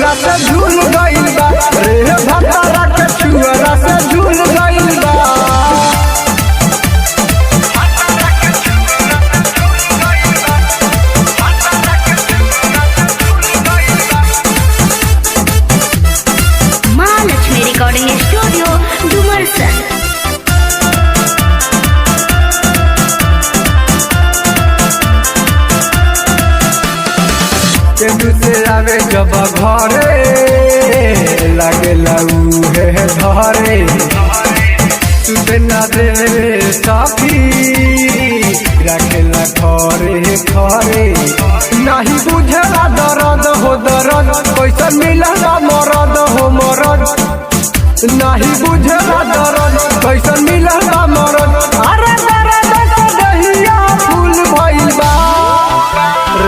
छुअला से झूल गइल बा रे भतारा के छुअला से झूल गइल बा। महालक्ष्मी रिकॉर्डिंग स्टूडियो डुमरसन। केंदू से आवे जब घरे लागेला उहे धरे तुझे ना दे साथी रखेला खरे खरे नहीं बुझेला दर्द हो दर्द कैसे मिलेला मरद हो मरद नहीं बुझेला दर्द कैसे मिलेला मरद। अरे दर्द से दहिया फूल भइल बा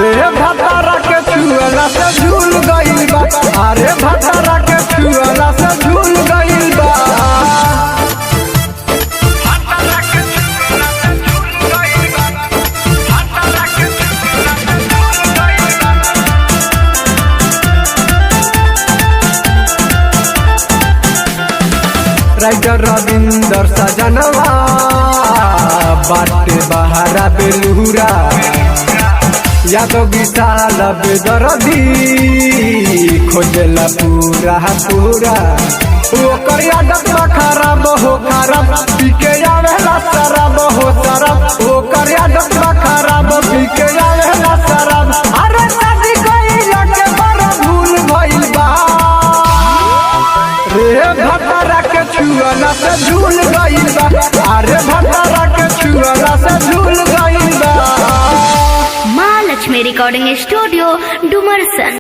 रे भतारा के छुअला से झूल गइल बा। अरे भतारा के छुअला से झूल गइल बा। राइटर रविंदर सजनवा बाटे बहारा बेलूरा यादव विशाल बेदर्दी खोजला पूरा पूरा ओकर आदत खराब हो खराब पीके आवेला शराब हो शराब ओकर आदत खराब पीके आवेला शराब। अरे शादी कइला के बड़ा भूल भइल बा रे भतारा के छुअला से झूल गइल बा। अरे भतारा के छुअला से झूल गइल बा। Mahalakshmi recording studio Dumarsan.